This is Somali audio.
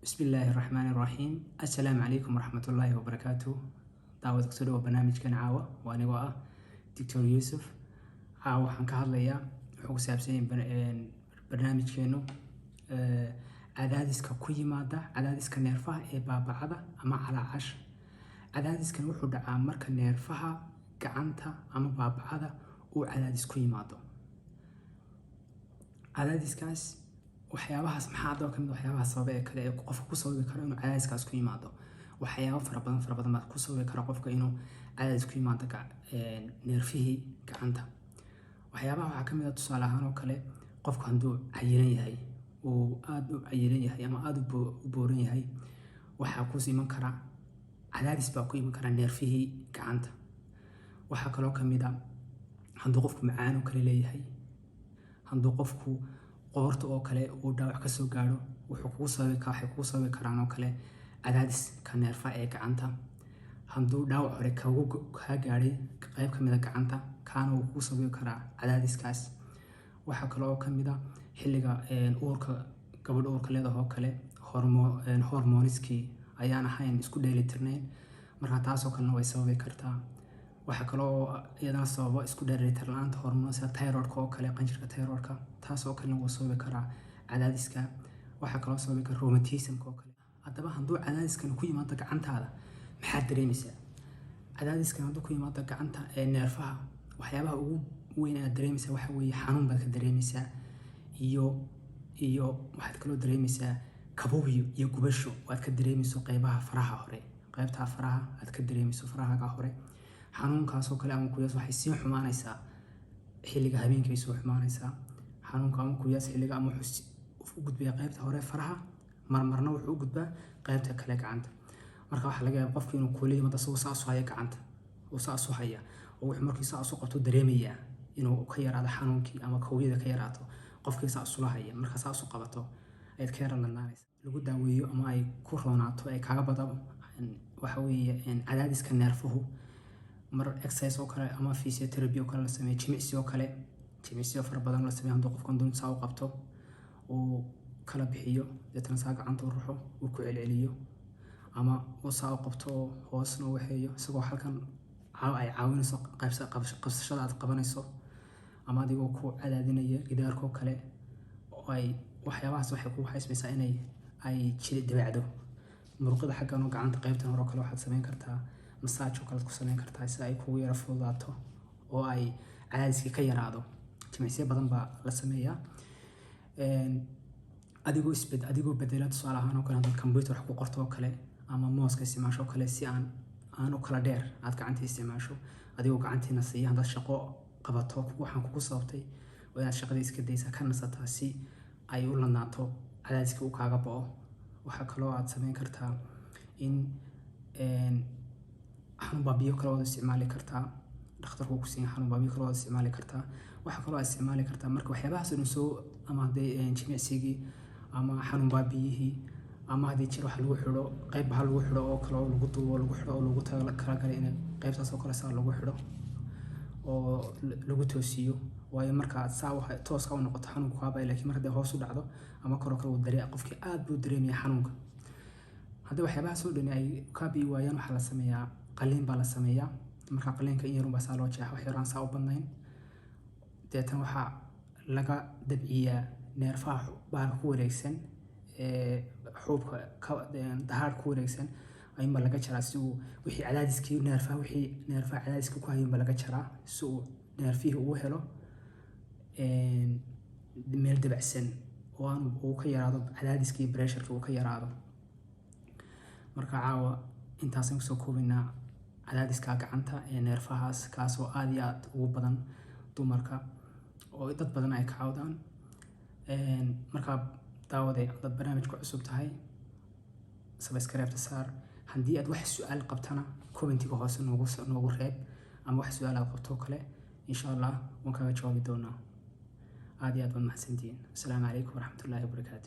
بسم الله الرحمن الرحيم. السلام عليكم ورحمة الله وبركاته. دعوة كسودو برنامج كان عاوة وأنا وآه دكتور يوسف. عاوة حنكهض ليا حقوق سابسين برنامج كانوا عدادس كوي مادة عدادس كنيرفها بابا عدا أما على عش عدادس كان وحود عامر كنيرفها كعنتها أما بابا عدا وعدادس كوي مادة عدادس كاس waxyaabahaas maxaa doo kamid waxyaabaha sabab ee kale ee qofka ku sababi karo inuu cadaadiskaas ku yimaado waxyaabo fara badan baa ku sababi kara qofka inuu cadaadis ku yimaado neerfihii gacanta waxyaabaha waxaa kamid ah tusaale ahaan oo kale qofku hadduu cayilan yahay oo aad u cayilan yahay ama aad u booran yahay waxaa ku iman kara cadaadis baa ku iman kara neerfihii gacanta waxaa kaloo kamid ah hadduu qofku macaan oo kale leeyahay hadduu qofku qoorta oo kale uu dhaawac ka soo gaaro wuxuu kugu sababi karaan oo kale cadaadis ka neerfa ee gacanta hadduu dhaawac hore ka gaaray qayb kamid ah gacanta kaana uu kugu sababi karaa cadaadiskaas waxaa kaloo kamid ah xilliga uurka gabadha uurka leedahay oo kale hormooniskii ayaan ahayn isku dheelitirnayn marka taasoo kalena way sababi kartaa waxaa kaloo iyadana sababa isku dheelitir la'aanta hormoon sida thyroidka oo kale qanjirka thyroidka taasoo kalena wuu sababi karaa cadaadiska waxaa kaloo sababi kara rheumatismka oo kale haddaba hadduu cadaadiskan ku yimaado gacantaada maxaad dareemaysaa cadaadiskan hadduu ku yimaado gacanta ee neerfaha waxyaabaha ugu weyn aad dareemaysaa waxa weeye xanuun baad ka dareemaysaa iyo waxaad kaloo dareemaysaa kaboobiyo iyo gubasho aad ka dareemayso qaybaha faraha hore qaybta faraha aad ka dareemayso faraha hore xanuunkaas oo kale ama kuyaas waxay sii xumaanaysaa xilliga habeenkii soo xumaanaysaa xanuunka ama kuyaas xilliga ama wuxuu u gudbaa qaybta hore faraha marmarna wuxuu u gudbaa qaybta kale gacanta marka waxa laga yaabaa qofku inuu kuleeyo mada soo haya gacanta oo saas u haya oo wuxuu markii saas u qabto dareemaya inuu ka yaraado xanuunkii ama kowiyada ka yaraato qofkii saas u lahaya marka saas u qabato ay ka yaranaanaysa lagu daaweeyo ama ay ku roonaato ay kaaga badabo waxa weeye cadaadiska neerfuhu mar exercise oo kale ama physiotherapy oo kale la sameeyo jimicsi fara badan la sameeyo hadduu qofku doon saa u qabto oo kala bixiyo deetana saa gacanta u ruxo uu ku celceliyo ama uu saa u qabto hoosna u waxeeyo isagoo halkan ay caawinayso qabsashada aad qabanayso ama adigoo ku cadaadinaya gidaarka oo kale oo ay waxyaabahaas waxay ku xaysmaysaa inay ay jiri dabacdo muruqada xaggan oo gacanta qaybtan hore oo kale waxaad samayn kartaa massage oo kale ku samayn kartaa si ay kugu yara fududaato oo ay cadaadiskii ka yaraado jimicsiyo badan baa la sameeyaa adigoo bedela tusaale ahaan oo kale haddaad computer wax ku qorto oo kale ama mooska isticmaasho oo kale si aan u kala dheer aad gacantii isticmaasho adigoo gacantiina siiya haddaad shaqo qabato waxaan kugu sababtay oo inaad shaqadii iska daysa ka nasataa si ay u ladnaato cadaadiskii uu kaaga bo'o waxaa kaloo aad samayn kartaa in xanuun baabiyo kale wada isticmaali kartaa dhakhtarku ku siin xanuun baabiyo kale wada isticmaali kartaa waxa kale oo isticmaali kartaa marka waxyaabahaas inuu soo ama haday jimicsigii ama xanuun baabiyihii ama hadii jir wax lagu xiro qayb waxa lagu xiro oo kale oo lagu duubo lagu xiro oo lagu kala galay in qaybtaas oo kale saa lagu xiro oo lagu toosiyo waayo marka saa waxa tooska u noqoto xanuunku kaaba laakiin marka hoos u dhacdo ama kor oo kale uu dareemo qofkii aad buu dareemaya xanuunka haddii waxyaabahaas oo dhan ay kaabi waayaan waxa la sameeyaa qalliin baa la sameeyaa marka qalliinka in yarun baa saa loo jeexo wax yaraan saa u badnayn deetan waxaa laga dabciyaa neerfaha baalka ku wareegsan xuubka dahaar ku wareegsan ayuunba laga jaraa si uu wixii cadaadiskii neerfaha cadaadiska ku hayuunba laga jaraa si uu neerfihii ugu helo meel dabacsan oo uu ka yaraado cadaadiskii pressureka uu ka yaraado marka caawa intaasaan kusoo koobaynaa cadaadiska gacanta ee neerfahaas kaasoo aad iyo aad ugu badan dumarka oo dad badan ay ka cawdaan markaa daawade dad barnaamijku cusub tahay subscribe saar haddii aad wax su'aal qabtana commentiga hoose noogu reeb ama wax su'aal aad qabto kale insha Allah waan kaga jawaabi doonaa aad iyo aad baad mahadsantihiin assalaamu calaykum waraxmatullaahi wabarakaatuh